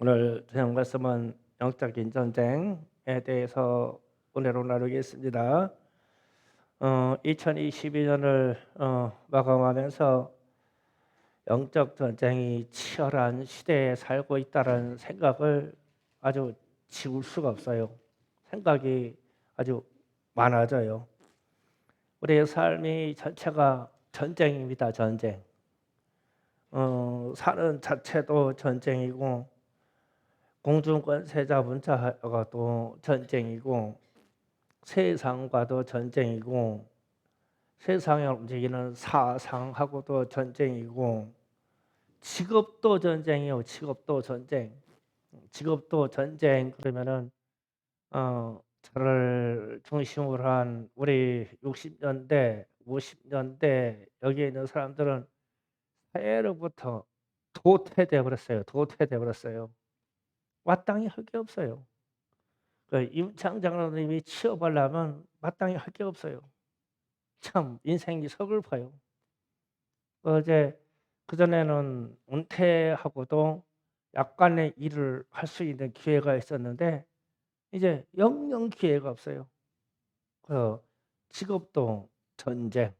오늘 저녁 말씀은 영적인 전쟁에 대해서 은혜로 나누겠습니다. 2022년을 마감하면서 영적 전쟁이 치열한 시대에 살고 있다는 생각을 아주 지울 수가 없어요. 생각이 아주 많아져요. 우리의 삶이 전체가 전쟁입니다. 전쟁. 사는 자체도 전쟁이고 공중권세 자본자가 또 전쟁이고 세상과도 전쟁이고 세상을 움직이는 사상하고도 전쟁이고 직업도 전쟁이요. 직업도 전쟁. 직업도 전쟁 그러면은 저를 중심으로 한 우리 60년대, 50년대 여기에 있는 사람들은 사회로부터 도태돼 버렸어요. 도태돼 버렸어요. 마땅히 할 게 없어요. 임창 장로님이 취업하려면 마땅히 할 게 없어요. 참 인생이 서글퍼요. 어제 그전에는 은퇴하고도 약간의 일을 할 수 있는 기회가 있었는데 이제 영영 기회가 없어요. 그 직업도 전쟁,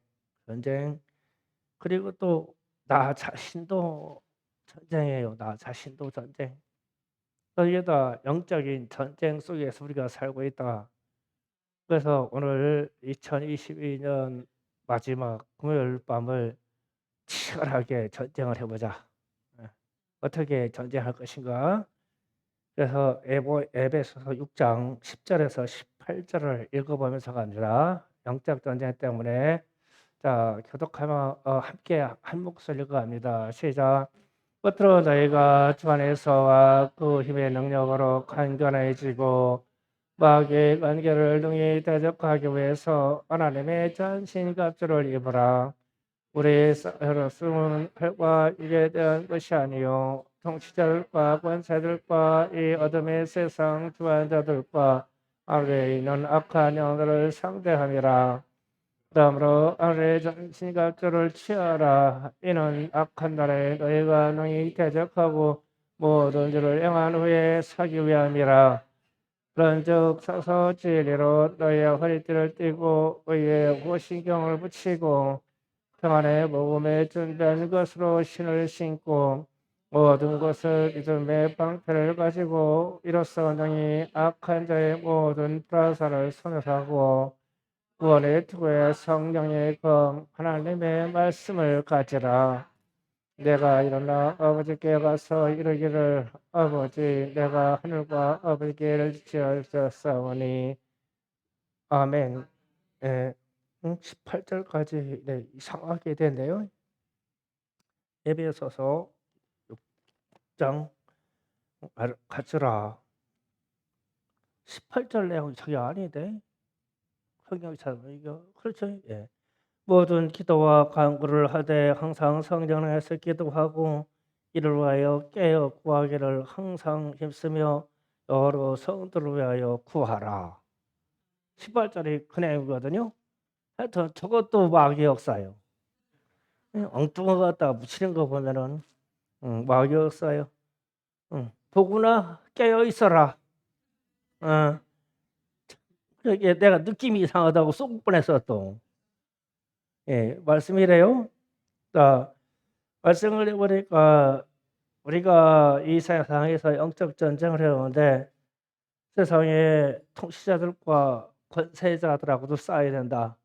전쟁 그리고 또 나 자신도 전쟁이에요. 나 자신도 전쟁. 여기에다 영적인 전쟁 속에서 우리가 살고 있다. 그래서 오늘 2022년 마지막 금요일 밤을 치열하게 전쟁을 해보자. 예. 어떻게 전쟁할 것인가? 그래서 에베소서 6장 10절에서 18절을 읽어보면서 갑니다. 영적 전쟁 때문에 자 교독하며 함께 한 목소리 읽어갑니다. 시작. 끝으로 너희가 주 안에서와 그 힘의 능력으로 강건해지고 마귀의 관계를 능히 대적하기 위해서 하나님의 전신갑주를 입으라. 우리의 쓰는 활과 일에 대한 것이 아니요 통치자들과 권세들과 이 어둠의 세상 주관자들과 아래에 있는 악한 영들을 상대함이라. 그러므로 아래의 전신갑주를 취하라. 이는 악한 날에 너희가 능히 대적하고 모든 일을 행한 후에 서기 위함이라. 그런즉 서서 진리로 너희의 허리띠를 띠고 의에 호신경을 붙이고 평안의 복음에 준비한 것으로 신을 신고 모든 것을 믿음의 방패를 가지고 이로써 능히 악한 자의 모든 불화살을 소멸하고 구원의 투구에 성령의 검 하나님의 말씀을 가지라. 내가 일어나 아버지께 가서 이르기를 아버지 내가 하늘과 아버지께 지었사오니 아멘. 예, 18절까지 네, 이상하게 되네요. 에베소서 6장 가져라. 18절 내용이 저게 아닌데 성경이 잘 이거 그렇죠? 예. 모든 기도와 간구를 하되 항상 성령 안에서 기도하고 이를 위하여 깨어 구하기를 항상 힘쓰며 여러 성도를 위하여 구하라. 18절이 그 내용이거든요. 하여튼 저것도 마귀의 역사예요. 엉뚱한 거 갖다가 묻히는 거 보면은 마귀의 역사예요. 보구나 깨어 있어라. 이게 내가 느낌이 이상하다고 쏙 보냈어 또. 예, 말씀이래요. 자, 말씀을 해보니까 우리가 이 세상에서 영적 전쟁을 해오는데 세상의 통치자들과 권세자들하고도 싸워야 된다.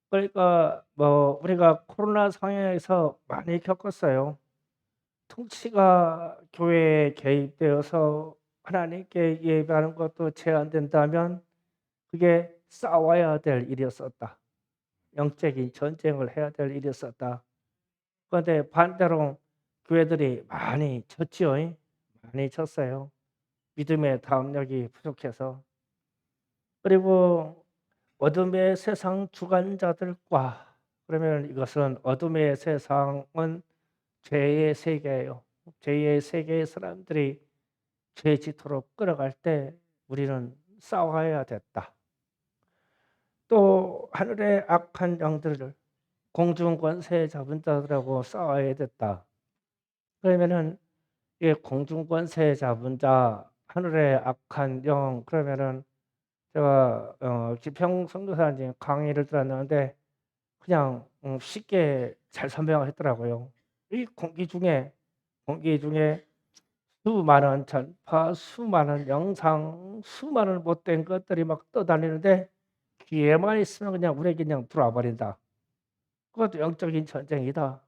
그러니까 뭐 우리가 코로나 상황에서 많이 겪었어요. 통치가 교회에 개입되어서 하나님께 예배하는 것도 제한된다면 그게 싸워야 될 일이었었다. 영적인 전쟁을 해야 될 일이었었다. 그런데 반대로 교회들이 많이 졌지요. 많이 졌어요. 믿음의 담력이 부족해서. 그리고 어둠의 세상 주관자들과 그러면 이것은 어둠의 세상은 죄의 세계예요. 죄의 세계의 사람들이 죄 짓도록 끌어갈 때 우리는 싸워야 됐다. 또 하늘의 악한 영들을 공중 권세 잡은 자들하고 싸워야 됐다. 그러면은 이게 공중권세 잡은 자, 하늘의 악한 영. 그러면은 제가 기평 선교사님 강의를 들었는데 그냥 쉽게 잘 설명을 했더라고요. 이 공기 중에 수많은 전파, 수많은 영상, 수많은 못된 것들이 막 떠다니는데 귀에만 있으면 그냥 우리에게 그냥 들어와 버린다. 그것도 영적인 전쟁이다.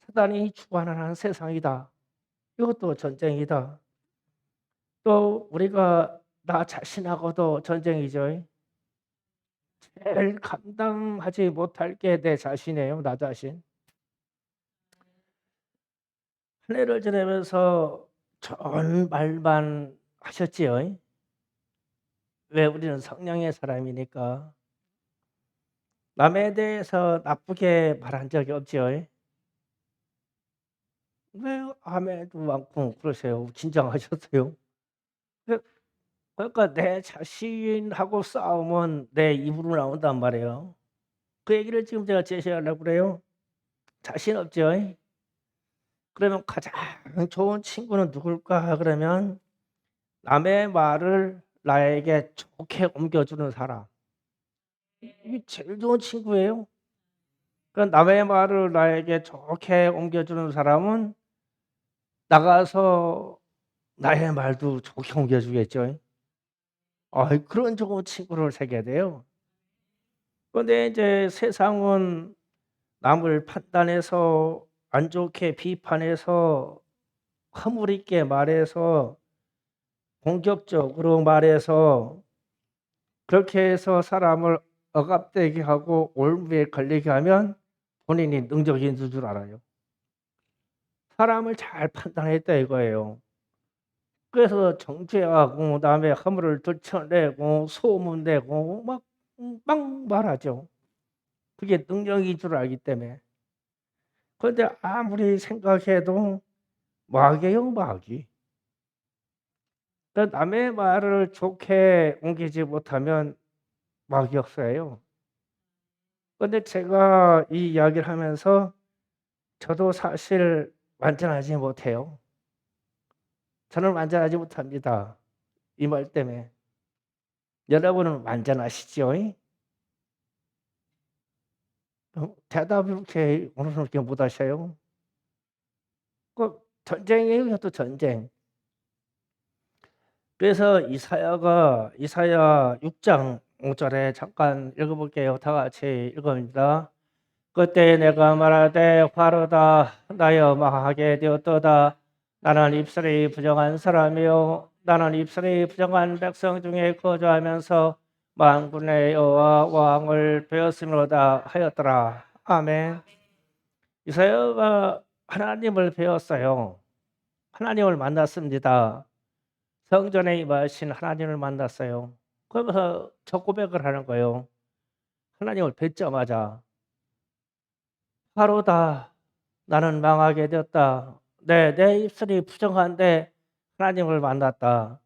사단이 주관하는 세상이다. 이것도 전쟁이다. 또 우리가 나 자신하고도 전쟁이죠. 제일 감당하지 못할 게 내 자신이에요. 나 자신. 한 해를 지내면서 좋은 말만 하셨지요. 왜? 우리는 성령의 사람이니까. 남에 대해서 나쁘게 말한 적이 없지요. 왜 아멘도 많고 그러세요? 긴장하셨어요? 그 그러니까 내 자신하고 싸우면 내 입으로 나온단 말이에요. 그 얘기를 지금 제가 제시하려고 그래요. 자신 없죠? 그러면 가장 좋은 친구는 누굴까? 그러면 남의 말을 나에게 좋게 옮겨주는 사람. 이게 제일 좋은 친구예요. 그러니까 남의 말을 나에게 좋게 옮겨주는 사람은 나가서 나의 말도 좋게 옮겨주겠죠. 그런 좋은 친구를 사귀어야 돼요. 그런데 이제 세상은 남을 판단해서 안 좋게 비판해서 허물 있게 말해서 공격적으로 말해서 그렇게 해서 사람을 억압되게 하고 올무에 걸리게 하면 본인이 능력이 있는 줄 알아요. 사람을 잘 판단했다 이거예요. 그래서 정죄하고 남의 허물을 들춰내고 소문내고 막 말하죠. 그게 능력인 줄 알기 때문에. 그런데 아무리 생각해도 마귀예요, 마귀. 그러니까 남의 말을 좋게 옮기지 못하면 마귀역사예요. 그런데 제가 이 이야기를 하면서 저도 사실 완전하지 못해요. 저는 완전하지 못합니다. 이 말 때문에. 여러분은 완전하시죠? 대답을 이렇게 오늘은 이렇게 못하셔요. 그 전쟁이에요, 이것도 전쟁. 그래서 이사야 6장 5절에 잠깐 읽어볼게요. 다 같이 읽어봅니다. 그때 내가 말하되 화로다 나여 망하게 되었도다. 나는 입술이 부정한 사람이요 나는 입술이 부정한 백성 중에 거주하면서 만군의 여호와 왕을 배웠음이로다 하였더라. 아멘. 이사야가 하나님을 배웠어요. 하나님을 만났습니다. 성전에 임하신 하나님을 만났어요. 그러면서 첫 고백을 하는 거예요. 하나님을 뵙자마자 바로다 나는 망하게 되었다. 내 입술이 부정한데 하나님을 만났다.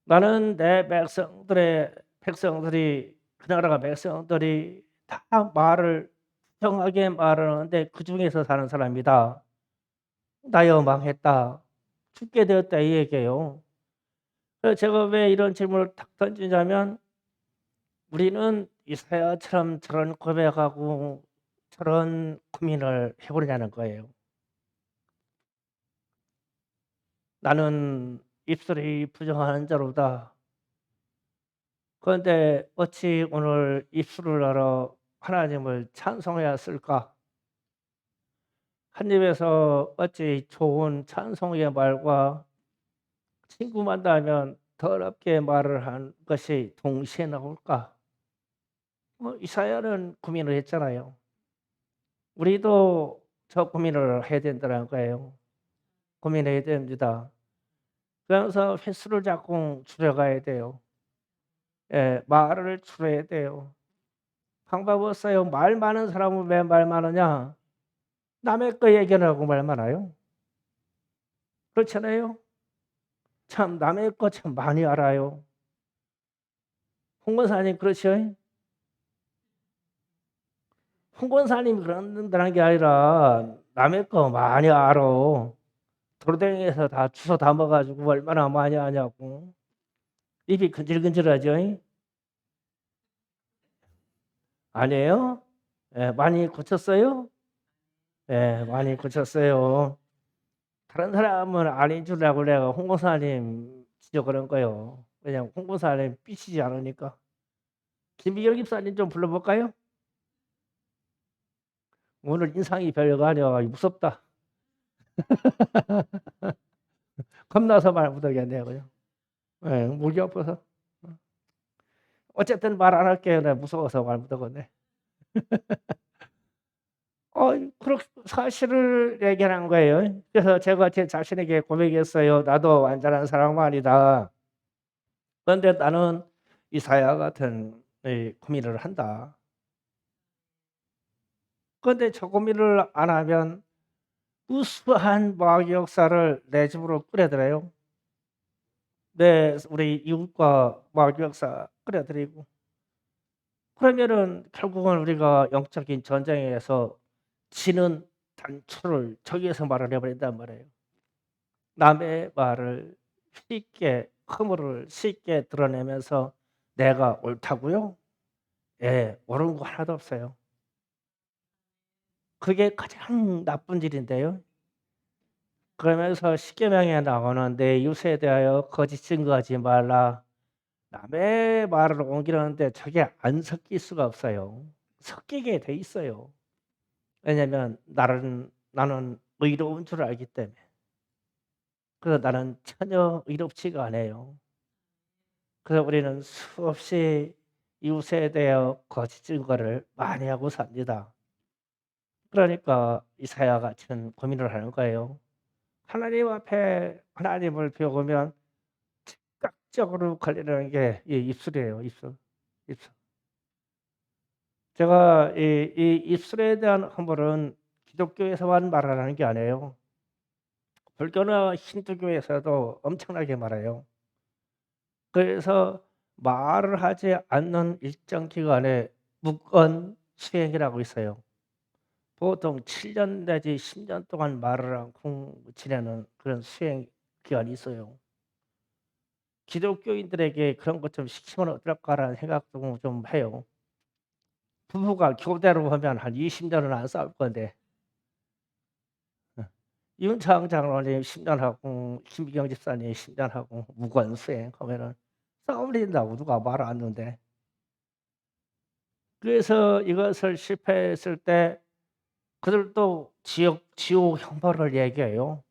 나는 내 백성들이 그 나라가 백성들이 다 말을 부정하게 말하는데 그 중에서 사는 사람이다. 나여 망했다. 죽게 되었다 이 얘기예요. 그래서 제가 왜 이런 질문을 탁 던지냐면 우리는 이사야처럼 저런 고백하고 저런 고민을 해보려는 거예요. 나는 입술이 부정하는 자로다. 그런데 어찌 오늘 입술을 열어 하나님을 찬송해야 쓸까? 한 입에서 어찌 좋은 찬송의 말과 친구 만나면 더럽게 말을 한 것이 동시에 나올까? 이사야는 고민을 했잖아요. 우리도 저 고민을 해야 된다는 거예요. 고민해야 됩니다. 그래서 횟수를 자꾸 줄여가야 돼요. 예, 말을 줄여야 돼요. 방법 없어요. 말 많은 사람은 왜 말 많으냐? 남의 거 얘기하고 말 많아요. 그렇잖아요. 참 남의 거 참 많이 알아요. 홍 권사님 그렇죠? 홍 권사님이 그런다는 게 아니라 남의 거 많이 알아. 더 돌덩이에서 다 주워 담아 가지고 얼마나 많이 하냐고. 입이 근질근질하죠? 아니에요? 예, 많이 고쳤어요? 예, 많이 고쳤어요. 다른 사람은 아닌 줄 알고 내가 홍보사님 진짜 그런 거예요. 그냥 홍보사님 삐치지 않으니까. 김미경 집사님 좀 불러볼까요? 오늘 인상이 별거 아니야. 무섭다. 겁나서 말 못하겠네요. 그냥. 예, 목이 아파서. 어쨌든 말 안 할게요. 내가 무서워서 말 못하겠네. 그렇게 사실을 얘기하는 거예요. 그래서 제가 제 자신에게 고백했어요. 나도 완전한 사랑은 아니다. 그런데 나는 이사야 같은 이 고민을 한다. 그런데 저 고민을 안 하면 우수한 마귀 역사를 내 집으로 끌어들여요. 우리 이웃과 마귀 역사 끌어들이고. 그러면은 결국은 우리가 영적인 전쟁에서 지는 단초를 저기에서 말을 해버린단 말이에요. 남의 말을 쉽게 허물을 쉽게 드러내면서 내가 옳다고요? 예, 옳은 거 하나도 없어요. 그게 가장 나쁜 일인데요. 그러면서 십계명에 나오는 내 이웃에 대하여 거짓 증거하지 말라. 남의 말을 옮기는데 저게 안 섞일 수가 없어요. 섞이게 돼 있어요. 왜냐하면 나는 의로운 줄 알기 때문에. 그래서 나는 전혀 의롭지가 않아요. 그래서 우리는 수없이 이웃에 대하여 거짓 증거를 많이 하고 삽니다. 그러니까 이사야 같은 고민을 하는 거예요. 하나님 앞에 하나님을 배우면 즉각적으로 걸리는 게 이 입술이에요. 입술. 입술. 제가 이 입술에 대한 허물은 기독교에서만 말하는 게 아니에요. 불교나 힌두교에서도 엄청나게 말해요. 그래서 말을 하지 않는 일정 기간에 묵언 수행이라고 있어요. 보통 7년 내지 10년 동안 말을 않고 지내는 그런 수행 기간이 있어요. 기독교인들에게 그런 것 좀 시키면 어떨까라는 생각도 좀 해요. 부부가 교대로 하면 한 20년은 안 싸울 건데. 윤창 장로님 10년 하고 김미경 집사님 10년 하고 무건 수행하면은 싸울린다고 누가 말 안 하는데. 그래서 이것을 실패했을 때 그들도 지옥 형벌을 얘기해요.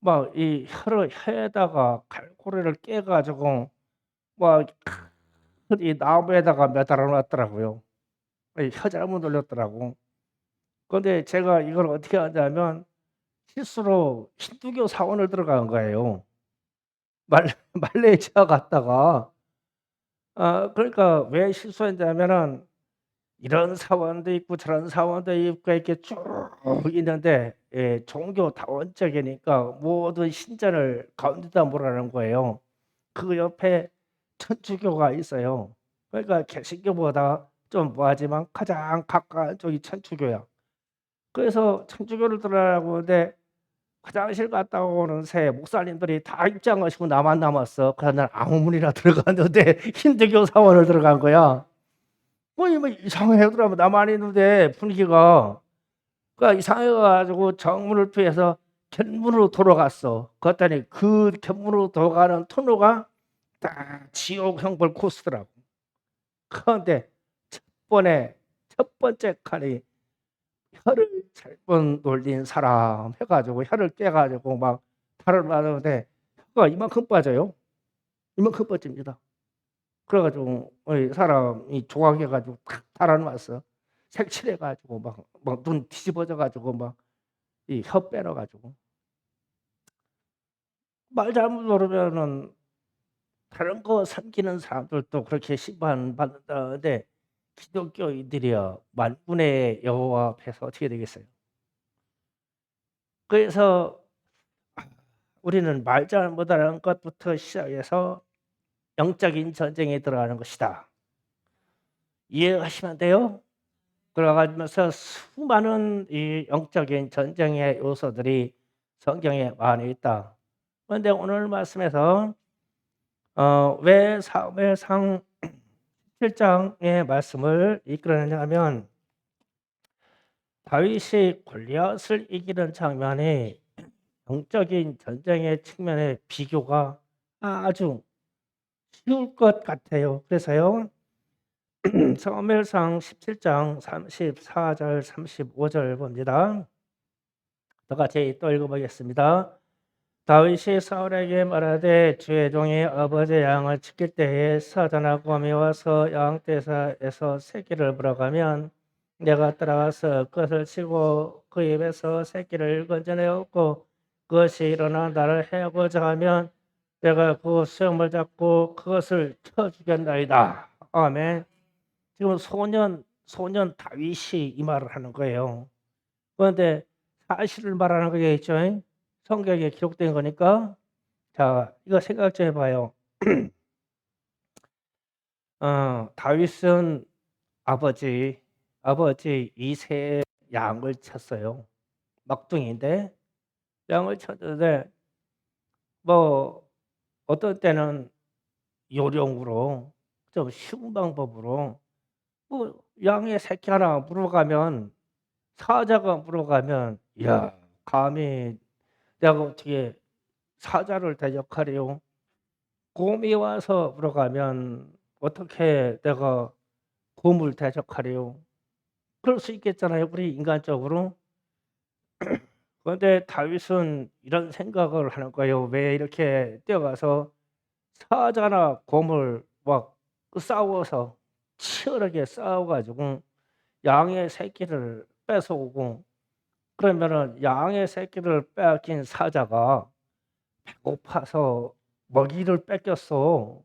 막 이 혀에다가 갈고리를 깨 가지고 막 이 나무에다가 매달아 놨더라고요. 이 혀 잘못 눌렸더라고. 근데 제가 이걸 어떻게 하냐면 실수로 힌두교 사원을 들어간 거예요. 말 말레이시아 갔다가. 그러니까 왜 실수했냐면은 이런 사원도 있고 저런 사원도 있고 이렇게 쭉 있는데, 예, 종교 다원적이니까 모든 신전을 가운데다 몰아넣은 거예요. 그 옆에 천주교가 있어요. 그러니까 개신교보다 좀 뭐하지만 가장 가까운 쪽이 천주교야. 그래서 천주교를 들어가려고 하는데 화장실 갔다 오는 새 목사님들이 다 입장하시고 나만 남았어. 그래서 난 아무 문이나 들어갔는데 힌두교 사원을 들어간 거야. 뭐 이상하더라고. 나만 있는데 분위기가. 그러니까 이상해가지고 정문을 피해서 견문으로 돌아갔어. 그랬더니 그 견문으로 돌아가는 통로가 딱 지옥 형벌 코스더라고. 그런데 첫 번째 칸이 혀를 잘못 놀린 사람 해가지고 혀를 깨가지고 막 탈을 맞는데 혀가 이만큼 빠져요. 이만큼 빠집니다. 그래가지고 사람이 조각해가지고 탁 달아놨어. 색칠해가지고 막 눈 뒤집어져가지고 막 이 혀 빼놔가지고 말 잘못 모르면은 다른 거 섬기는 사람들도 그렇게 심판받는다는데 기독교인들이여 만군의 여호와 앞에서 어떻게 되겠어요? 그래서 우리는 말 잘못하는 것부터 시작해서 영적인 전쟁에 들어가는 것이다. 이해하시면 돼요? 들어가면서 수많은 이 영적인 전쟁의 요소들이 성경에 많이 있다. 그런데 오늘 말씀에서 왜 사무엘상 7장의 말씀을 이끌어내냐면 다윗이 골리앗을 이기는 장면이 영적인 전쟁의 측면의 비교가 아주 쉬울 것 같아요. 그래서요. 사무엘상 17장 34절 35절 봅니다. 다 같이 또 읽어보겠습니다. 다윗이 사울에게 말하되 주의 종이 아버지 양을 지킬 때에 사자나 곰이 와서 양떼에서 새끼를 물어가면 내가 따라가서 그것을 치고 그 입에서 새끼를 건져내었고 그것이 일어나 나를 해하고자 하면 내가 그 수염을 잡고 그것을 쳐 죽였나이다. 아멘. 지금 소년 다윗이 이 말을 하는 거예요. 그런데 사실을 말하는 거겠죠. 성경에 기록된 거니까. 자, 이거 생각 좀 해봐요. 다윗은 아버지 이세의 양을 쳤어요. 막둥이인데 양을 쳤는데 뭐 어떤 때는 요령으로 좀 쉬운 방법으로 뭐 양의 새끼 하나 물어가면 사자가 물어가면 야 감히 내가 어떻게 사자를 대적하리요? 곰이 와서 물어가면 어떻게 내가 곰을 대적하리요? 그럴 수 있겠잖아요, 우리 인간적으로. 그런데 다윗은 이런 생각을 하는 거예요. 왜 이렇게 뛰어가서 사자나 곰을 막 싸워서 치열하게 싸워가지고 양의 새끼를 뺏어오고 그러면은 양의 새끼를 빼앗긴 사자가 배고파서 먹이를 뺏겼어.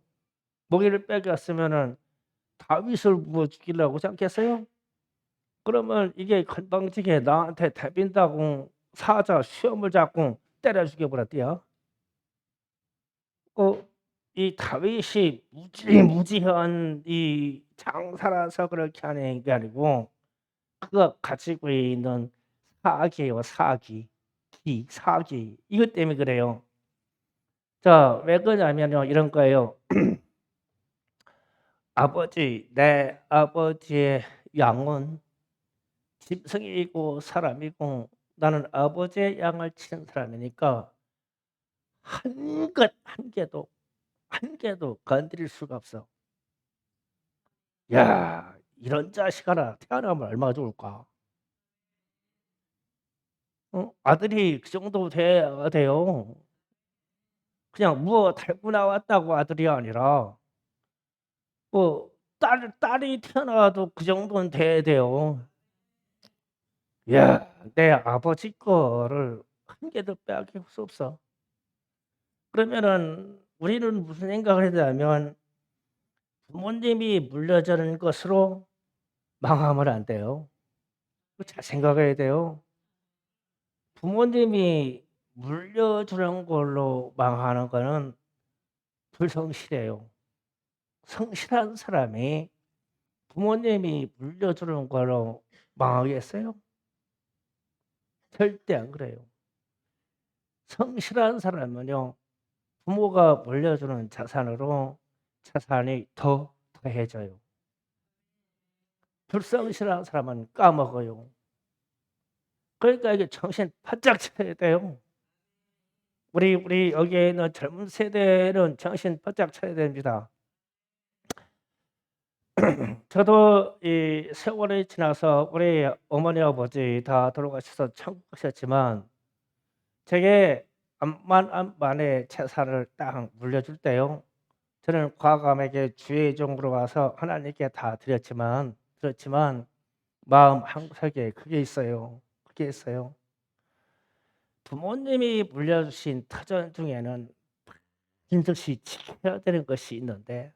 먹이를 뺏겼으면은 다윗을 물어 죽이려고 하지 않겠어요? 그러면 이게 건방지게 나한테 대빈다고 사자 수염을 잡고 때려 죽여버렸대요. 이 다윗이 무지무지한 이 장사라서 그렇게 하는 게 아니고 그가 가지고 있는 사기예요, 사기. 사기. 이것 때문에 그래요. 자, 왜 그러냐면요, 이런 거예요. 내 아버지의 양은 짐승이고 사람이고 나는 아버지의 양을 치는 사람이니까 한 개도 건드릴 수가 없어. 야, 이런 자식 하나 태어나면 얼마나 좋을까? 아들이 그 정도 돼야 돼요. 그냥 뭐 달고 나왔다고 아들이 아니라 뭐 딸이 태어나도 그 정도는 돼야 돼요. 야, 내 아버지 거를 한 개도 빼앗길 수 없어. 그러면은 우리는 무슨 생각을 해야 되냐면 부모님이 물려주는 것으로 망하면 안 돼요. 잘 생각해야 돼요. 부모님이 물려주는 걸로 망하는 거는 불성실해요. 성실한 사람이 부모님이 물려주는 걸로 망하겠어요? 절대 안 그래요. 성실한 사람은요, 부모가 물려주는 자산이 더 더해져요. 불성실한 사람은 까먹어요. 그러니까 이게 정신 바짝 차려야 돼요. 우리 여기에 있는 젊은 세대는 정신 바짝 차려야 됩니다. 저도 이 세월이 지나서 우리 어머니 아버지 다 돌아가셔서 천국 가셨지만 제게 암만의 재산을 딱 물려줄 때요. 저는 과감하게 주의 종으로 가서 하나님께 다 드렸지만 마음 한구석에 그게 있어요. 그게 있어요. 부모님이 물려주신 터전 중에는 반드시 지켜야 되는 것이 있는데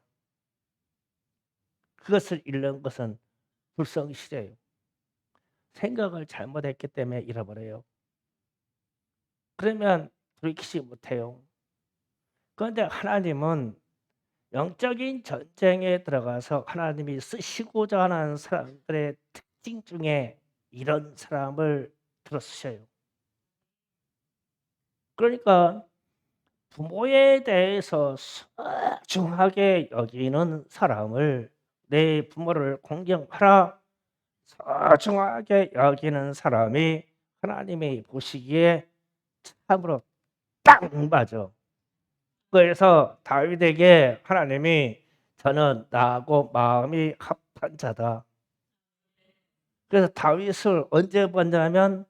그것을 잃는 것은 불성실해요. 생각을 잘못했기 때문에 잃어버려요. 그러면 돌이키지 못해요. 그런데 하나님은 영적인 전쟁에 들어가서 하나님이 쓰시고자 하는 사람들의 특징 중에 이런 사람을 들어 쓰셔요. 그러니까 부모에 대해서 소중하게 여기는 사람을, 내 부모를 공경하라 소중하게 여기는 사람이 하나님이 보시기에 참으로 딱 맞아. 그래서 다윗에게 하나님이 저는 나하고 마음이 합한 자다. 그래서 다윗을 언제 봤냐면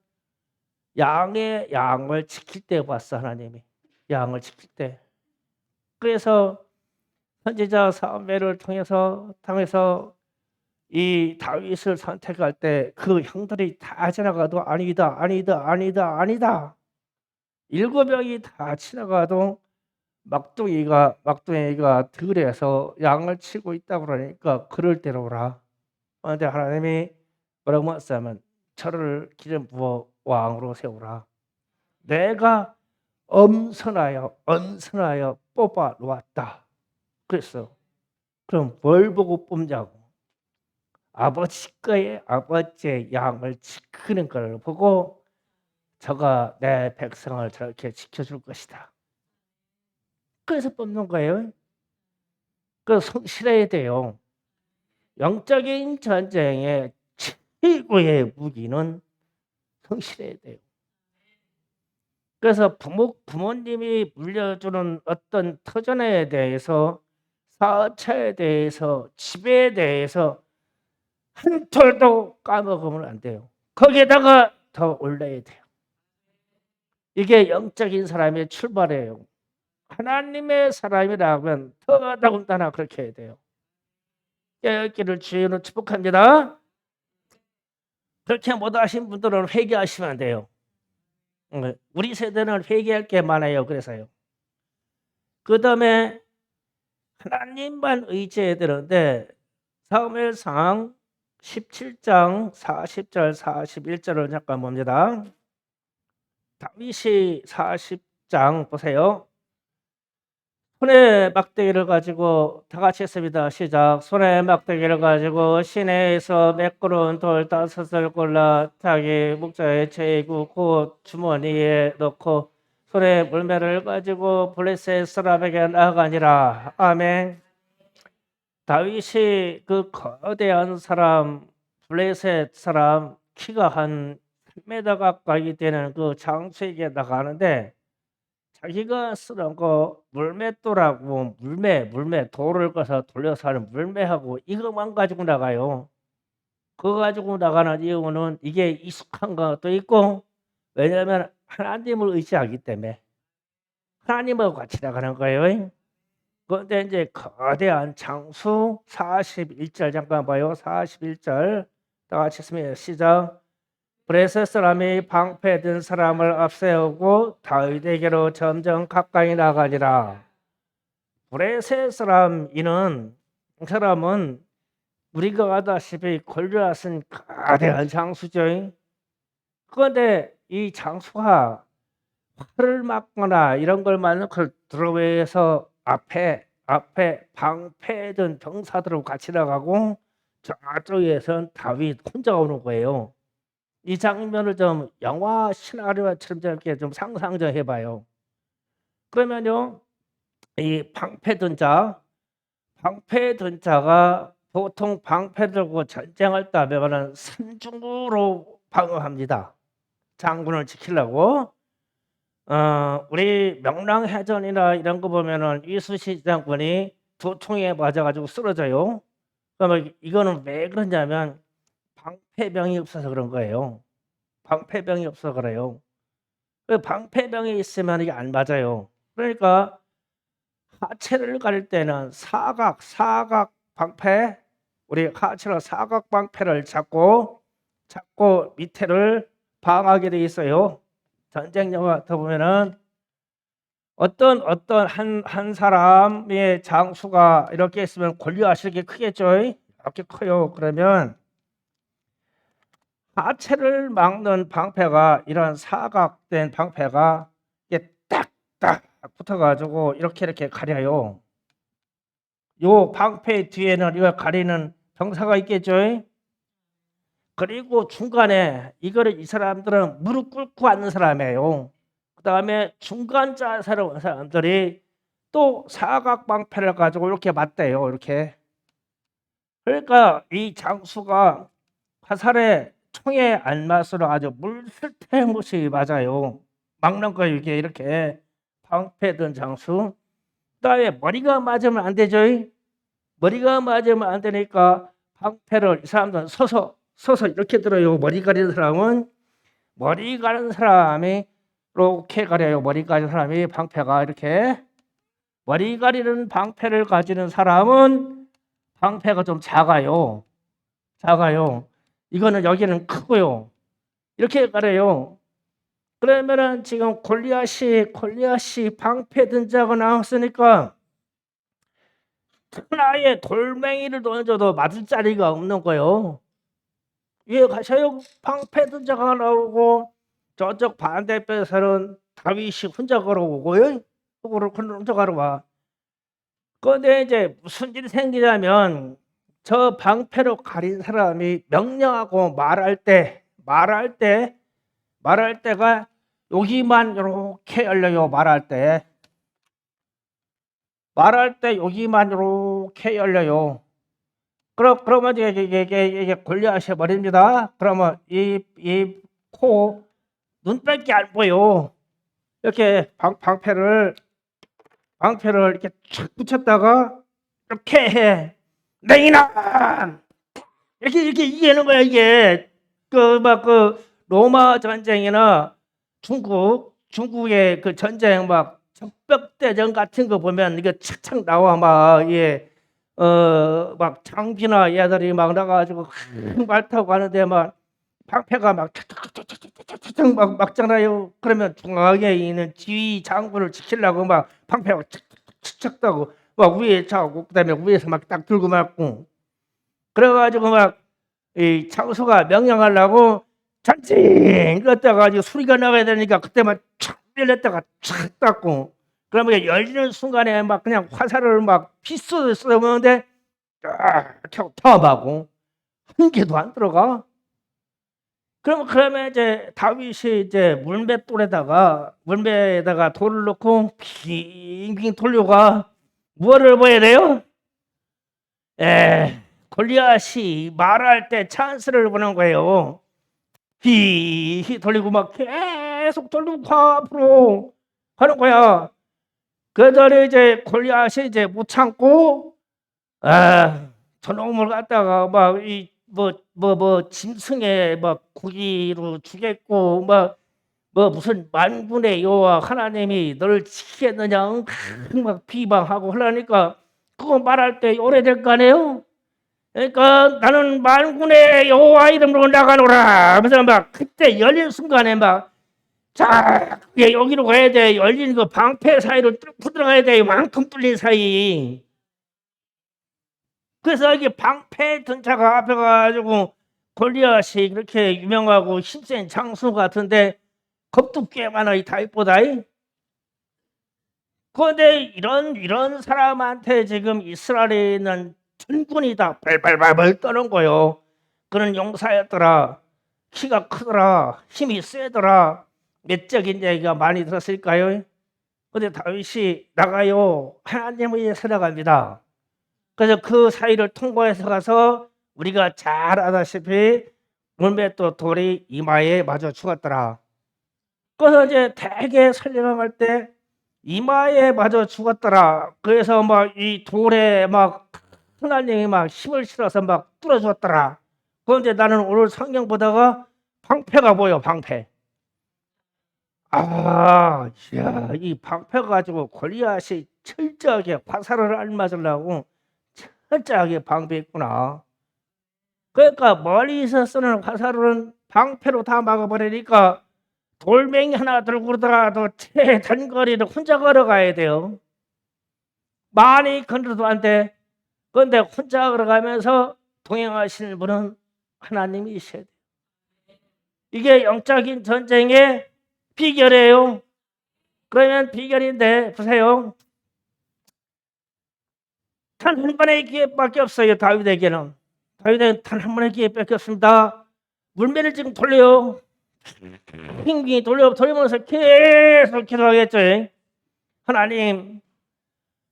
양을 지킬 때 봤어, 하나님이. 양을 지킬 때. 그래서 선지자 사무엘을 통해서 이 다윗을 선택할 때 그 형들이 다 지나가도 아니다, 아니다, 아니다, 아니다. 7명이 다 지나가도 막둥이가 들에서 양을 치고 있다고 그러니까 그럴 대로 오라. 그런데 하나님이 뭐라고 했냐면 저를 기름 부어 왕으로 세우라. 내가 엄선하여 뽑아 놓았다. 그랬어. 그럼 뭘 보고 뽑냐고. 아버지의 양을 지키는 걸 보고 저가 내 백성을 저렇게 지켜줄 것이다. 그래서 뽑는 거예요. 그 성실해야 돼요. 영적인 전쟁의 최고의 무기는 성실해야 돼요. 그래서 부모님이 물려주는 어떤 터전에 대해서, 사업처에 대해서, 집에 대해서 한 톨도 까먹으면 안 돼요. 거기에다가 더 올려야 돼요. 이게 영적인 사람의 출발이에요. 하나님의 사람이라면 더더군다나 그렇게 해야 돼요. 깨닫기를 주의로 축복합니다. 그렇게 못하신 분들은 회개하시면 안 돼요. 우리 세대는 회개할 게 많아요. 그래서요. 그 다음에 하나님만 의지해야 되는데 사무엘상 17장 40절 41절을 잠깐 봅니다. 다윗이 40장 보세요. 손에 막대기를 가지고 다 같이 했습니다. 시작. 손에 막대기를 가지고 시내에서 매끄러운 돌 5을 골라 자기 목자의 제구 곧 주머니에 넣고 손에 물매를 가지고 블레셋 사람에게 나아가니라. 아멘. 다윗이 그 거대한 사람, 블레셋 사람, 키가 한 3m 가까이 되는 그 장수에게 나가는데 자기가 쓰는 거 물맷돌하고 물매 돌을 꺼서 돌려서 하는 물매하고 이것만 가지고 나가요. 그거 가지고 나가는 이유는 이게 익숙한 것도 있고, 왜냐하면 하나님을 의지하기 때문에 하나님하고 같이 나가는 거예요. 그런데 이제 거대한 장수 41절 잠깐 봐요. 41절 다 같이 했습니다. 시작. 블레셋 사람이 방패든 사람을 앞세우고 다윗에게로 점점 가까이 나가니라. 블레셋 사람은 우리가 아다시피 골리앗은 거대한 장수죠. 그런데 이 장수가 활을 맞거나 이런 걸 맞는 걸 들어외서 앞에 방패든 병사들하고 같이 나가고 저쪽에선 다윗 혼자 오는 거예요. 이 장면을 좀 영화 시나리오처럼 이렇게 좀 상상 좀 해봐요. 그러면요, 이 방패 든 자가 보통 방패 들고 전쟁할 때 하면은 산중으로 방어합니다. 장군을 지키려고. 우리 명랑해전이나 이런 거 보면은 이순신 장군이 두 총에 맞아가지고 쓰러져요. 그러면 이거는 왜 그러냐면 방패병이 없어서 그런 거예요. 방패병이 없어서 그래요. 방패병이 있으면 이게 안 맞아요. 그러니까 하체를 가릴 때는 사각 방패, 우리 하체로 사각 방패를 잡고 밑에를 방하게 돼 있어요. 전쟁 영화 더 보면은 어떤 한 사람의 장수가 이렇게 있으면 골리앗이 이렇게 크겠죠. 이렇게 커요. 그러면 하체를 막는 방패가, 이런 사각된 방패가 이게 딱딱 붙어가지고 이렇게 가려요. 요 방패 뒤에는 이걸 가리는 병사가 있겠죠. 그리고 중간에 이 사람들은 무릎 꿇고 앉는 사람이에요. 그다음에 중간 자세로 온 사람들이 또 사각방패를 가지고 이렇게 맞대요. 이렇게. 그러니까 이 장수가 화살에 총에 안 맞으러 아주 물쓸태무시 맞아요. 막는 거 이게 이렇게 방패 든 장수. 그다음에 머리가 맞으면 안 되죠. 머리가 맞으면 안 되니까 방패를 이 사람들은 서서 이렇게 들어요. 머리 가리는 사람은 머리 가는 사람이 이렇게 가려요. 머리 가리는 사람이 방패가 이렇게 머리 가리는 방패를 가지는 사람은 방패가 좀 작아요. 이거는 여기는 크고요. 이렇게 가려요. 그러면은 지금 골리앗이 방패 든 자가 나왔으니까 하나의 돌멩이를 던져도 맞을 자리가 없는 거예요. 이해 가셔요? 방패 든 자가 나오고 저쪽 반대편에서는 다윗이 혼자 걸어오고요. 혼자 걸어와. 그런데 이제 무슨 일이 생기냐면 저 방패로 가린 사람이 명령하고 말할 때가 여기만 이렇게 열려요. 말할 때 여기만 이렇게 열려요. 그러면 이게 골리앗이 버립니다. 그러면 이 코 눈밖에 안 보여. 이렇게 방패를 이렇게 촥 붙였다가 이렇게 해. 냉이나 이렇게 이기는 거야 이게. 그 로마 전쟁이나 중국의 그 전쟁 막 적벽대전 같은 거 보면 이게 착착 나와 막 예. 막 장비나 얘들이 막 나가지고 말 타고 가는데 막 방패가 막 착착착착착착 막 막잖아요. 그러면 중앙에 있는 지휘 장군을 지키려고 막 방패가 착착착착 따고 막 위에 차고 그다음에 위에서 막 딱 들고 맞고 그래가지고 막 이 장수가 명령하려고 전진 이랬다가 아주 소리가 나가야 되니까 그때만 촥 열렸다가 촥 닫고 그러면 열리는 순간에 막 그냥 화살을 막 피쏘 쏘는데 탁하고 한 개도 안 들어가. 그러면 이제 다윗이 이제 물배에다가 돌을 넣고 빙빙 돌려가 뭐를 봐야 돼요? 골리앗이 말할 때 찬스를 보는 거예요. 히 돌리고 막 계속 돌리고 앞으로 하는 거야. 그러더니 이제 골리앗이 이제 못 참고 저놈을 갖다가 막 이 짐승에 막 고기로 주겠고 막 무슨 만군의 여호와 하나님이 너를 지키겠느냐 막 비방하고 하려니까 그거 말할 때 오래될 거 아니에요? 그러니까 나는 만군의 여호와 이름으로 나가노라 하면서 막 그때 열린 순간에 막 자, 여기로 가야 돼. 열린 그 방패 사이로 뚫고 들어가야 돼. 이만큼 뚫린 사이. 그래서 이게 방패 전차가 앞에 가지고 골리앗이 그렇게 유명하고 힘센 장수 같은데 겁도 꽤 많아 이 다윗보다. 그런데 이런 사람한테 지금 이스라엘에는 전군이 다 발발발발 떠는 거요. 그는 용사였더라. 키가 크더라. 힘이 세더라. 내적인 얘기가 많이 들었을까요? 근데 다윗이 나가요. 하나님을 위해서 나갑니다. 그래서 그 사이를 통과해서 가서 우리가 잘 아다시피 물맷도 돌이 이마에 맞아 죽었더라. 그래서 이제 대개 설명할 때 이마에 맞아 죽었더라. 그래서 막 이 돌에 막 하나님이 막 힘을 실어서 막 뚫어줬더라. 그런데 나는 오늘 성경 보다가 방패가 보여. 방패. 이 방패 가지고 골리앗이 철저하게 화살을 안 맞으려고 철저하게 방패했구나. 그러니까 멀리서 쓰는 화살은 방패로 다 막아버리니까 돌멩이 하나 들고 그러더라도 최단거리를 혼자 걸어가야 돼요. 많이 걸어도 안 돼. 그런데 혼자 걸어가면서 동행하시는 분은 하나님이셔야 돼요. 이게 영적인 전쟁의 비결이에요. 그러면 비결인데 보세요. 단 한 번의 기회밖에 없어요. 다윗에게는 단 한 번의 기회밖에 없습니다. 물매를 지금 돌려요. 빙빙 돌면서 계속 기도하겠죠. 하나님,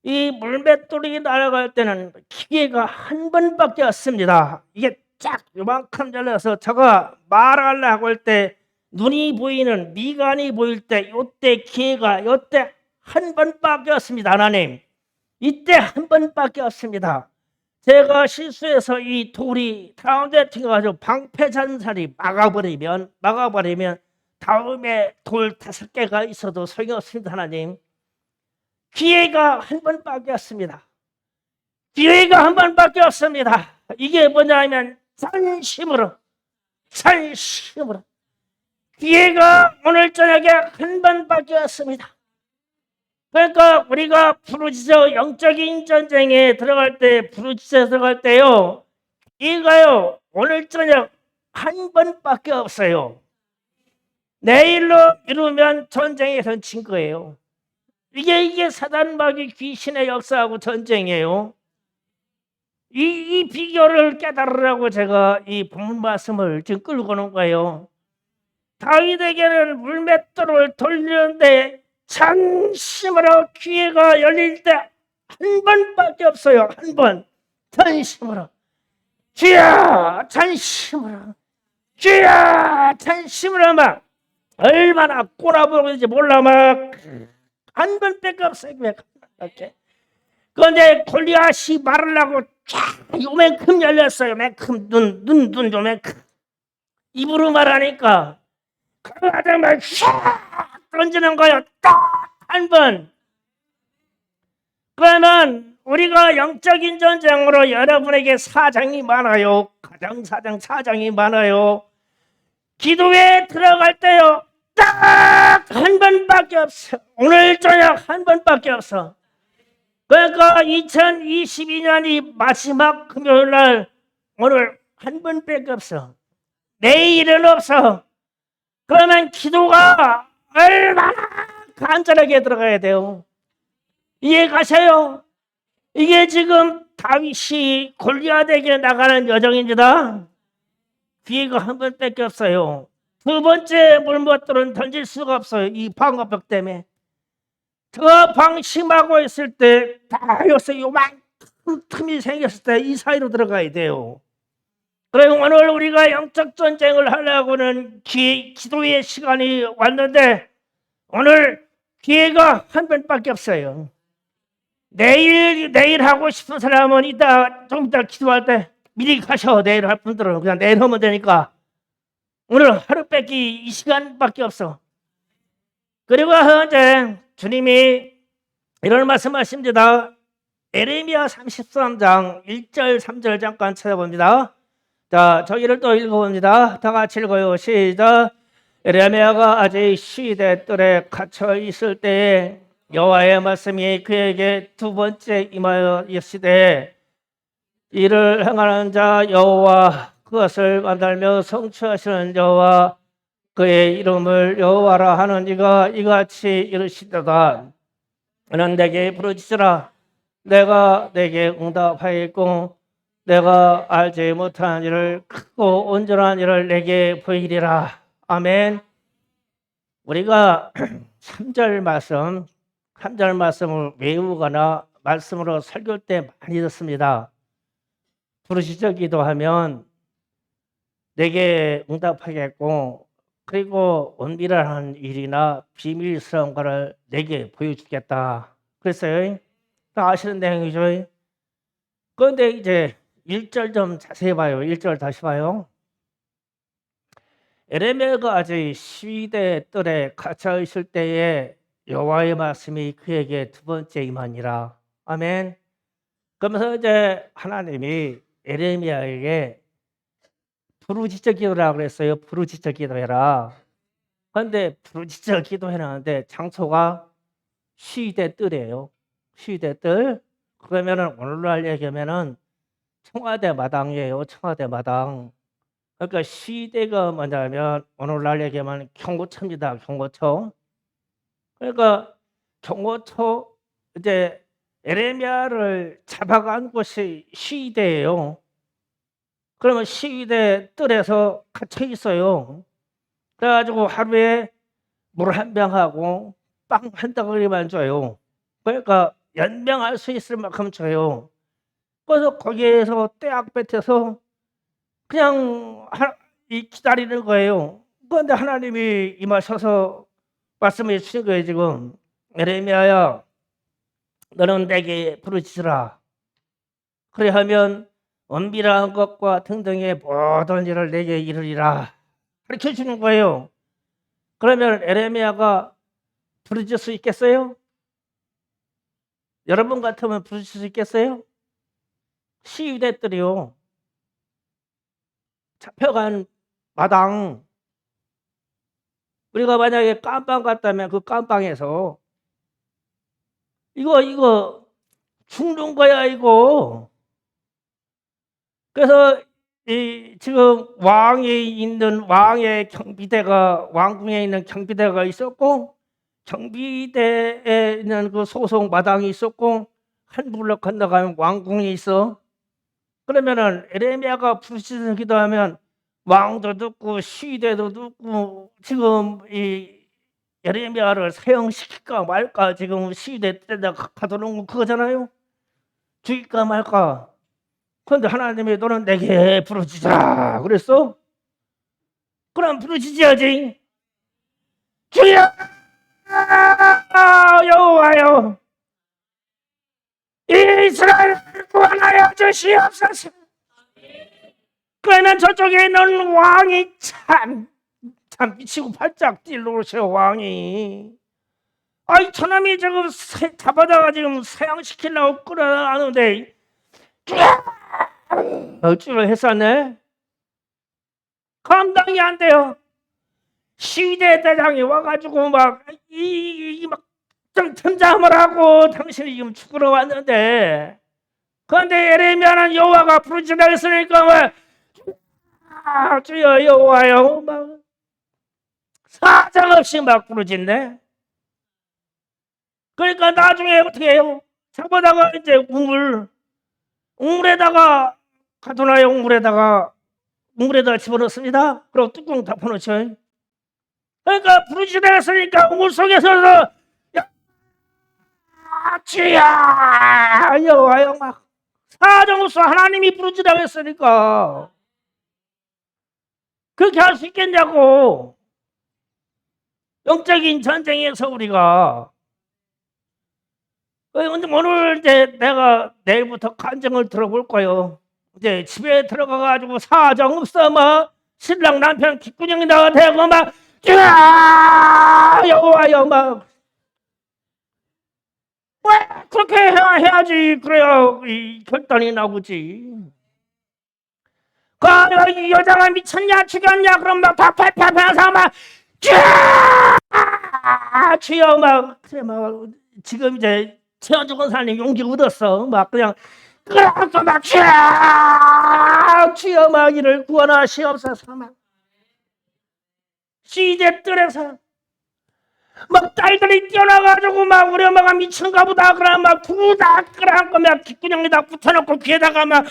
이 물맷돌이 날아갈 때는 기회가 한 번밖에 없습니다. 이게 쫙 요만큼 잘라서 제가 말하려고 할 때 눈이 보이는 미간이 보일 때 요때 기회가 요때 한 번밖에 없습니다. 하나님, 이때 한 번밖에 없습니다. 제가 실수해서 이 돌이 가운데 튕겨가지고 방패전살이 막아버리면 다음에 돌 5개가 있어도 소용없습니다. 하나님, 기회가 한 번밖에 없습니다. 기회가 한 번밖에 없습니다. 이게 뭐냐면 전심으로 기회가 오늘 저녁에 한 번밖에 없습니다. 그러니까 우리가 부르짖어 영적인 전쟁에 들어갈 때요, 이가요 오늘 저녁 한 번밖에 없어요. 내일로 이루면 전쟁에선 진 거예요. 이게 사단 마귀 귀신의 역사하고 전쟁이에요. 이 비결을 깨달으라고 제가 이 본문 말씀을 지금 끌고 오는 거예요. 다윗에게는 물맷돌을 돌리는데 전심으로 기회가 열릴 때 한 번밖에 없어요. 한 번. 전심으로. 주야 전심으로. 주야 전심으로 막 얼마나 꼬라보는지 몰라 막 한 번밖에 없어요. 이렇게. 그런데 골리앗이 말을 하고 쫙 요만큼 열렸어요. 요만큼 눈 요만큼. 입으로 말하니까 그러다가 샥 던지는 거예요. 딱 한 번. 그러면 우리가 영적인 전쟁으로 여러분에게 사장이 많아요. 가정 사장이 많아요. 기도에 들어갈 때요, 딱 한 번밖에 없어. 오늘 저녁 한 번밖에 없어. 그러니까 2022년이 마지막 금요일 날 오늘 한 번밖에 없어. 내일은 없어. 그러면 기도가 얼마나 간절하게 들어가야 돼요. 이해 가세요? 이게 지금 다윗이 골리앗에게 나가는 여정입니다. 기회가 한 번밖에 없어요. 두 번째 물맷돌은 던질 수가 없어요. 이 방어벽 때문에. 저 방심하고 있을 때 다 여기서 요만큼 틈이 생겼을 때 이 사이로 들어가야 돼요. 그래서 오늘 우리가 영적 전쟁을 하려고는 기도의 시간이 왔는데 오늘 기회가 한 번밖에 없어요. 내일 하고 싶은 사람은 좀 이따 기도할 때 미리 가셔. 내일 할 분들은 그냥 내일 하면 되니까. 오늘 하루밖에 이 시간밖에 없어. 그리고 현재 주님이 이런 말씀하십니다. 에레미야 33장 1절 3절 잠깐 찾아봅니다. 자, 저기를 또 읽어봅니다. 다 같이 읽어요. 시작. 에레미야가 아직 시대 뜰에 갇혀 있을 때에 여호와의 말씀이 그에게 두 번째 임하여 이르시되 이를 행하는 자 여호와 그것을 만들며 성취하시는 여호와 그의 이름을 여호와라 하는 이가 이같이 이르시도다. 너는 내게 부르짖으라. 내가 내게 응답하겠고 내가 알지 못한 일을 크고 온전한 일을 내게 보이리라. 아멘. 우리가 3절 말씀을 외우거나 말씀으로 설교할 때 많이 듣습니다. 부르짖어 기도하면 내게 응답하겠고 그리고 은밀한 일이나 비밀스러운 것을 내게 보여주겠다. 그랬어요. 다 아시는 내용이죠. 그런데 이제 1절 좀 자세히 봐요. 1절 다시 봐요. 에레미야가 아직 시대 뜰에 갇혀 있을 때에 여호와의 말씀이 그에게 두 번째 임하니라. 아멘. 그러면서 이제 하나님이 에레미야에게 부르짖어 기도라 그랬어요. 부르짖어 기도해라. 그런데 부르짖어 기도해라는데 장소가 시대 뜰이에요. 시대 뜰. 그러면은 오늘날 얘기하면은 청와대 마당이에요. 청와대 마당. 그러니까 시대가 뭐냐면 오늘날 얘기하면 경호처입니다. 경호처. 그러니까 경호처 이제 에레미야를 잡아간 곳이 시대예요. 그러면 시대 뜰에서 갇혀 있어요. 그래가지고 하루에 물 한 병하고 빵 한 덩어리만 줘요. 그러니까 연명할 수 있을 만큼 줘요. 그래서 거기에서 떼악 뱉어서 그냥 기다리는 거예요. 그런데 하나님이 임하셔서 말씀해 주신 거예요. 지금 에레미야야, 너는 내게 부르짖으라. 그래 하면 은밀한 것과 등등의 모든 일을 내게 이르리라, 가르쳐 주는 거예요. 그러면 에레미야가 부르짖을 수 있겠어요? 여러분 같으면 부르짖을 수 있겠어요? 시위대들이요, 잡혀간 마당, 우리가 만약에 깜빵 갔다면 그 깜빵에서 이거 죽는 거야 이거. 그래서 지금 왕의 경비대가, 왕궁에 있는 경비대가 있었고, 경비대에 있는 그 소속 마당이 있었고, 한 블록 건너가면 왕궁이 있어. 그러면은 에레미야가 부르짖는 기도하면 왕도 듣고 시대도 듣고, 지금 이 에레미야를 사형시킬까 말까, 지금 시대 때다 가둬놓은 거 그거잖아요. 죽일까 말까. 그런데 하나님이 너는 내게 부르짖으라 그랬어? 그럼 부르짖어야지. 주여 여호와여, 이스라엘 구원하여 주시옵소서. 그러면 저쪽에 있는 왕이 참 미치고 팔짝 뛸노셔. 왕이, 아이 저놈이 지금 잡아다가 지금 사형시키려고 끌어안는데 어찌를 했었네. 감당이 안 돼요. 시위대 대장이 와가지고 막좀 틈잠을 하고 당신이 지금 죽으러 왔는데, 그런데 에레미야는 여호와가 부르짖으라 했으니까 왜 주여 여호와여 막 사정없이 막 부르짖네. 그러니까 나중에 어떻게 해요? 잡아다가 이제 우물에다가 가두나요. 우물에다가 집어넣습니다. 그리고 뚜껑 덮어놓죠. 그러니까 부르짖으라 했으니까 우물 속에서 주여 여호와여 막 사정없이 하나님이 부르짖으라 했으니까 그렇게 할 수 있겠냐고. 영적인 전쟁에서 우리가 오늘 이제 내가 내일부터 간증을 들어볼 거예요. 이제 집에 들어가가지고 사정없어 막 신랑 남편 귓구녕이 나가 대고 막 여호와여 막 왜 그렇게 해야지. 그래야 이 결단이 나오지. 이 여자가 미쳤냐 죽였냐 그럼 막 파파파파서 막 주여 막 그래 막 지금 이제 최원주 권사님 용기 얻었어. 막 그냥 그래서 막 주여 막 이를 구원하시옵소서. 막 시대 뜰에서 막 딸들이 뛰어나가지고 막 우리 엄마가 미친가 보다 그러면 막 구닥 끌어안고 막 귓구녕에다 붙여놓고 귀에다가 막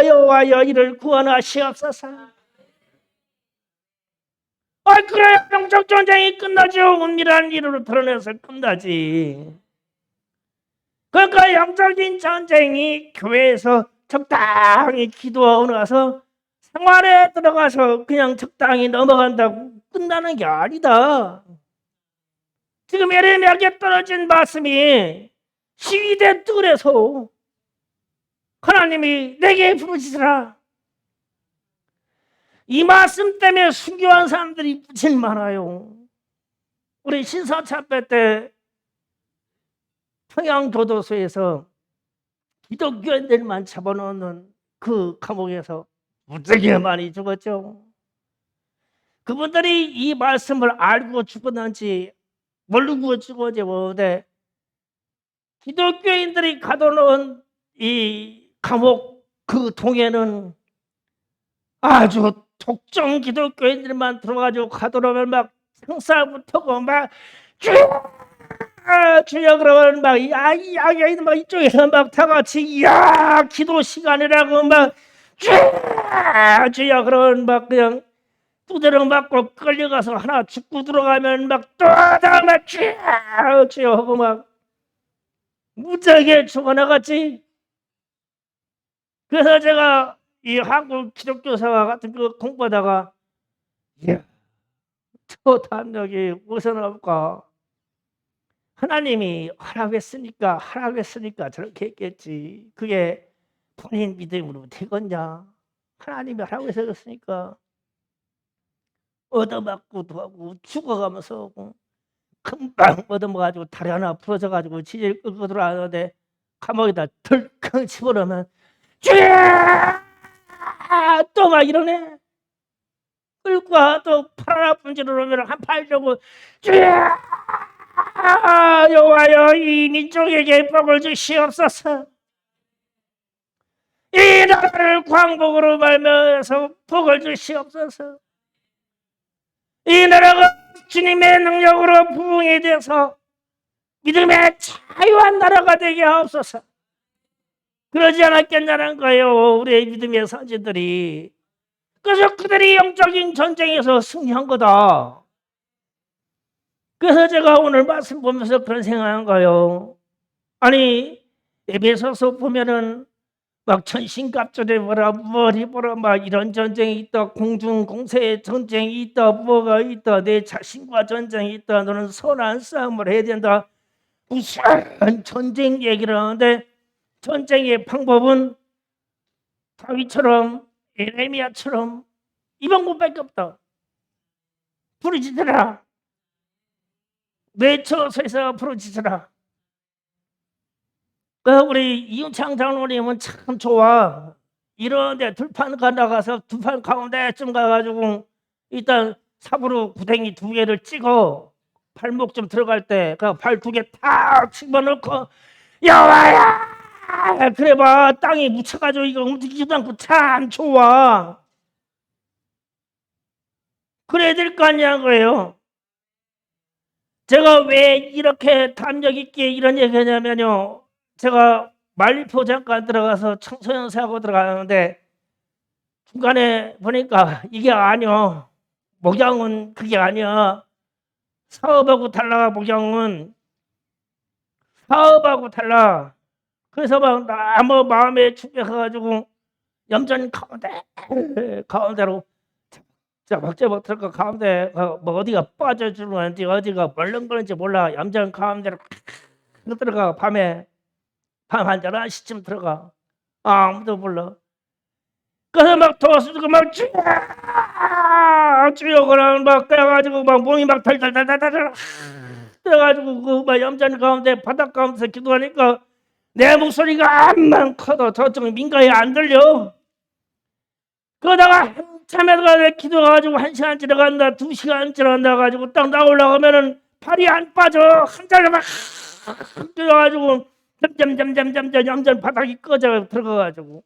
여호와여 이를 구원하시옵소서. 그래 영적 전쟁이 끝나죠. 은밀한 일으로 드러내서 끝나지. 그러니까 영적인 전쟁이 교회에서 적당히 기도하고 나서 생활에 들어가서 그냥 적당히 넘어간다고 끝나는 게 아니다. 지금 에레미야에게 떨어진 말씀이 시위대 뜰에서 하나님이 내게 부르짖으라. 이 말씀 때문에 순교한 사람들이 무진 많아요. 우리 신사참배 때 평양교도소에서 기독교인들만 잡아놓는 그 감옥에서 무지하게 많이 죽었죠. 그분들이 이 말씀을 알고 죽었는지 모르고 죽었지 모르는데, 기독교인들이 가둬놓은 이 감옥 그 동에는 아주 독종 기독교인들만 들어가지고 가둬놓으면 막 생사부터고 막 주여 그러면 막 야야야 막 이쪽에서 막 다 같이 기도 시간이라고 막 주여 그러면 막 그냥 두드려 맞고 끌려가서 하나 죽고 들어가면 막 또다가 막 쥐어 하고 막 무지하게 죽어나갔지. 그래서 제가 이 한국 기독교사와 같은 그 공부하다가 이야, 저 담력이 무슨 없까? 하나님이 하라고 했으니까 저렇게 했겠지. 그게 본인 믿음으로 되겠냐? 하나님이 하라고 해서 그랬으니까 얻어맞고도 하고 죽어가면서 하고 금방 얻어먹어가지고 다리 하나 부러져가지고 지질 끌고 들어가는데 감옥에다 덜컹 집어넣으면 또 막 이러네. 끌고 또 팔 하나 분지를 오면 한 팔 주고 여호와여 이 민족에게 복을 주시옵소서. 이 나라를 광복으로 말미암아서 복을 주시옵소서. 이 나라가 주님의 능력으로 부흥이 돼서 믿음의 자유한 나라가 되게 하옵소서. 그러지 않았겠냐는 거예요. 우리의 믿음의 선지들이. 그래서 그들이 영적인 전쟁에서 승리한 거다. 그래서 제가 오늘 말씀 보면서 그런 생각한 거예요. 아니 에베소서 보면은 막 천신갑절에 뭐라 머리 보라 막 이런 전쟁이 있다. 공중공세의 전쟁이 있다. 뭐가 있다. 내 자신과 전쟁이 있다. 너는 선한 싸움을 해야 된다. 무슨 전쟁 얘기를 하는데 전쟁의 방법은 다윗처럼 에레미야처럼 이 방법밖에 없다. 부르짖으라. 외쳐서서 부르짖으라. 우리 이윤창 장로님은 참 좋아. 이런데 들판 나가서 들판 가운데쯤 가가지고 일단 삽으로 구덩이 2개를 찍어 발목 좀 들어갈 때 그 발 2개 탁 집어넣고 여호와야 그래봐 땅이 묻혀가지고 이거 움직이지도 않고 참 좋아. 그래야 될 거 아니야 거예요. 제가 왜 이렇게 담력 있게 이런 얘기 하냐면요. 제가 말리포 잠깐 들어가서 청소년 사고 들어가는데 중간에 보니까 이게 아니야. 목양은 그게 아니야. 사업하고 달라. 목양은 사업하고 달라. 그래서 막 너무 마음에 충격해가지고 염전 가운데로 자박자박 들어가 가운데 뭐 어디가 빠져주는지 어디가 멀렁거리는지 몰라. 염전 가운데로 들어가 밤에 밤 한 11시쯤 들어가. 아무도 몰라. 그래서 막 도와주고 막 쭈여거나 막 그래가지고 막 몸이 막 덜덜덜덜덜 그래가지고 그 막 염전 가운데 바닥 가운데서 기도하니까 내 목소리가 암만 커도 저쪽 민가에 안 들려. 그러다가 한참에 들어가 기도해가지고 1시간 지나간다 2시간 지나간다 가지고 딱 나오려면은 발이 안 빠져. 한 자리 막 뛰어가지고 점점 염전 바닥이 꺼져 들어가가지고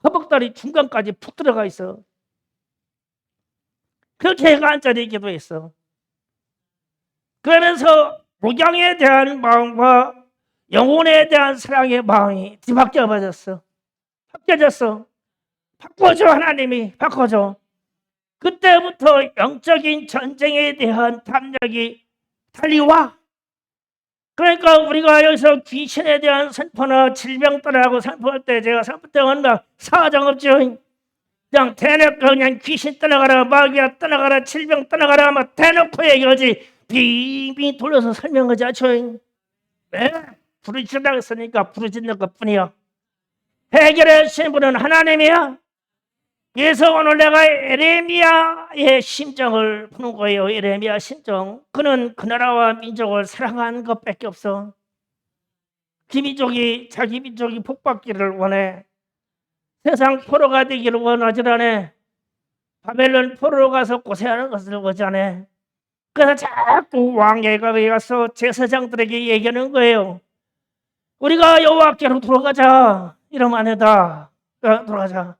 허벅다리 중간까지 푹 들어가 있어. 그렇게 해가 한자리 기도했어. 그러면서 목양에 대한 마음과 영혼에 대한 사랑의 마음이 뒤바뀌어버렸어. 바뀌어졌어. 바꿔줘 하나님이 바꿔줘. 그때부터 영적인 전쟁에 대한 담력이 달리와. 그러니까 우리가 여기서 귀신에 대한 선포나 질병 떠나고 선포할 때 제가 선포 때 한다 사정 없죠. 그냥 대놓고 그냥 귀신 떠나가라 마귀야 떠나가라 질병 떠나가라 막 대놓고 얘기하지 빙빙 돌려서 설명하지 않죠. 왜? 부르짖는다고 했으니까 부르짖는 것뿐이야. 해결해 주신 분은 하나님이야. 그래서 오늘 내가 에레미야의 심정을 푸는 거예요. 에레미야 심정. 그는 그 나라와 민족을 사랑하는 것밖에 없어. 자기 민족이 복받기를 원해. 세상 포로가 되기를 원하지 않아. 바벨론 포로로 가서 고생하는 것을 원하지 않아. 그래서 자꾸 왕에게 가서 제사장들에게 얘기하는 거예요. 우리가 여호와께로 돌아가자. 이러면 안 된다. 돌아가자.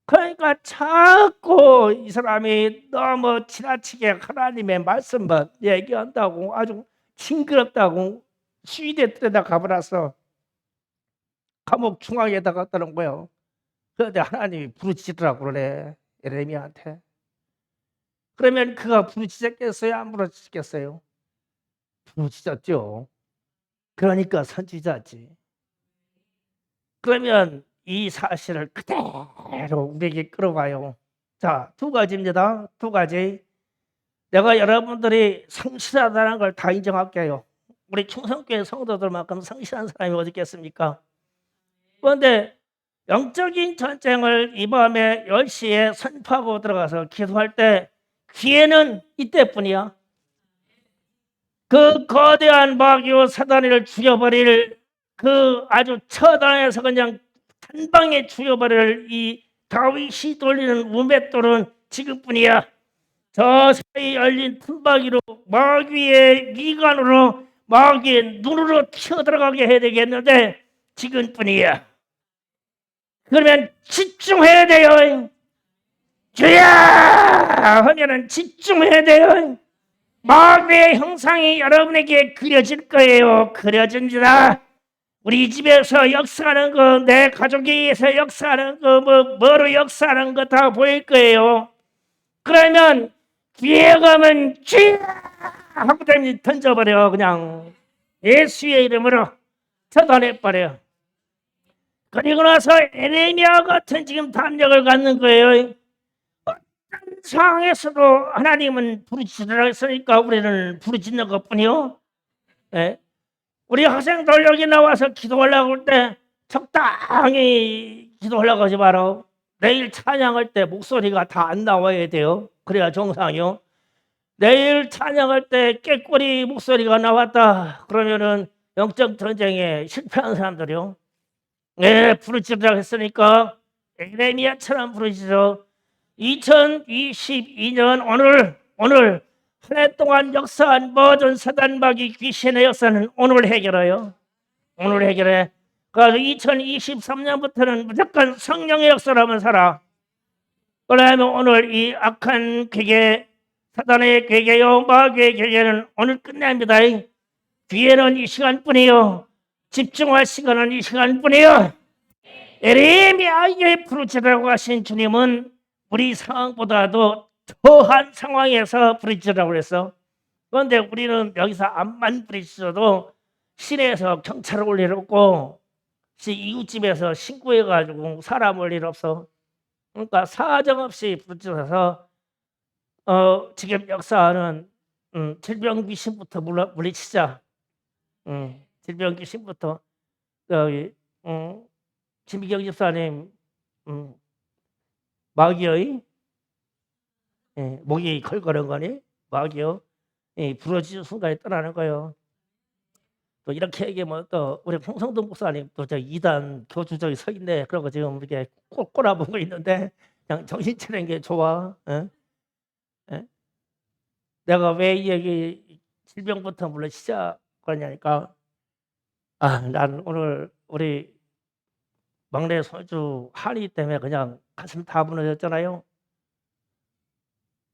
그러니까 자꾸 이 사람이 너무 지나치게 하나님의 말씀만 얘기한다고 아주 징그럽다고 수위대 뜰에다 가버렸어. 감옥 중앙에다 갖다 놓은 거예요. 그런데 하나님이 부르짖으라고 그래 에레미야한테. 그러면 그가 부르짖었겠어요? 안 부르짖겠어요? 부르짖었죠. 그러니까 선지자지. 그러면 이 사실을 그대로 우리에게 끌어와요. 자, 두 가지입니다. 두 가지. 내가 여러분들이 성실하다는 걸 다 인정할게요. 우리 충성교회 성도들만큼 성실한 사람이 어디 있겠습니까? 그런데 영적인 전쟁을 이 밤에 10시에 선포하고 들어가서 기도할 때 기회는 이때뿐이야. 그 거대한 마귀와 사단을 죽여버릴 그 아주 처단에서 그냥 한 방에 죽여버릴 이 다윗이 돌리는 우맷돌은 지금뿐이야. 저 사이 열린 틈바귀로 마귀의 미간으로 마귀의 눈으로 튀어들어가게 해야 되겠는데 지금뿐이야. 그러면 집중해야 돼요. 주야 하면은 집중해야 돼요. 마귀의 형상이 여러분에게 그려질 거예요. 그려집니다. 우리 집에서 역사하는 거, 내 가족에서 역사하는 거, 뭐로 역사하는 거 다 보일 거예요. 그러면 뒤에 가면 주야 하고 던져버려. 그냥 예수의 이름으로 처단해버려. 그리고 나서 에레미야 같은 지금 담력을 갖는 거예요. 어떤 상황에서도 하나님은 부르짖으라 했으니까 우리는 부르짖는 것뿐이요. 예? 우리 학생들 여기 나와서 기도하려고 할 때 적당히 기도하려고 하지 마라. 내일 찬양할 때 목소리가 다 안 나와야 돼요. 그래야 정상이요. 내일 찬양할 때 꾀꼬리 목소리가 나왔다 그러면은 영적 전쟁에 실패한 사람들이요. 네, 부르짖으라고 했으니까 에레미야처럼 부르짖어. 2022년 오늘 한 해 동안 역사한 모든 사단마귀 귀신의 역사는 오늘 해결해요. 오늘 해결해. 그래서 2023년부터는 무조건 성령의 역사를 하면 살아. 그러면 오늘 이 악한 괴계, 사단의 괴계요, 마귀의 괴계는 오늘 끝냅니다. 뒤에는 이 시간뿐이요. 집중할 시간은 이 시간뿐이요. 에레미야에게 부르짖으라고 하신 주님은 우리 상황보다도 더한 상황에서 부르짖으라고 했어. 그런데 우리는 여기서 암만 부르짖어도 시내에서 경찰을 올 일 없고 이웃집에서 신고해가지고 사람 올 일 없어. 그러니까 사정없이 부르짖어서 지금 역사하는 질병 귀신부터 물리치자. 질병 귀신부터 여기 김희경 집사님 마귀의 목이 걸거는 거니 마귀요 부러지는 순간에 떠나는 거예요. 또 이렇게 얘기하면 또 우리 홍성동 목사님 또 저 2단 교주 저기 서 있네. 그러고 지금 이렇게 꼬라보고 있는데 그냥 정신 차리는 게 좋아. 내가 왜 이 얘기 질병부터 물론 시작하냐니까 난 오늘 우리 막내 손주 한이 때문에 그냥 가슴 다 무너졌잖아요.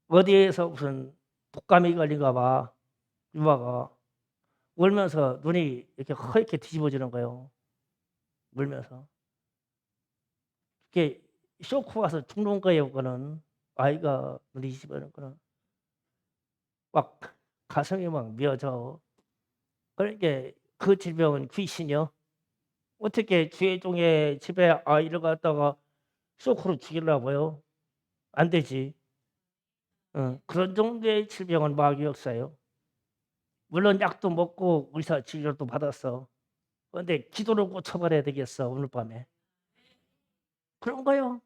어디에서 무슨 독감이 걸린가 봐. 유아가 울면서 눈이 이렇게 허옇게 뒤집어지는 거예요. 울면서. 이게 쇼크 와서 죽는 거예요. 그거는 아이가 눈이 뒤집어지는 거는 막 가슴이 막 미어져. 그러니까 그 질병은 귀신이요. 어떻게 주의 종의 집에 아이를 갖다가 쇼크로 죽이려고요? 안 되지. 그런 정도의 질병은 마귀 역사예요. 물론 약도 먹고 의사 치료도 받았어. 그런데 기도를 고쳐버려야 되겠어. 오늘 밤에. 그런 거요.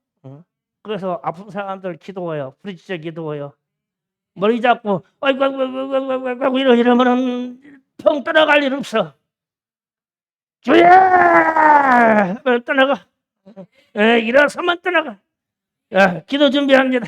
그래서 아픈 사람들 기도해요. 부르짖어 기도해요. 머리 잡고 아이고 이러면은 평 떠나갈 일 없어. 주야! 떠나가. 일어서만 떠나가. 기도 준비합니다.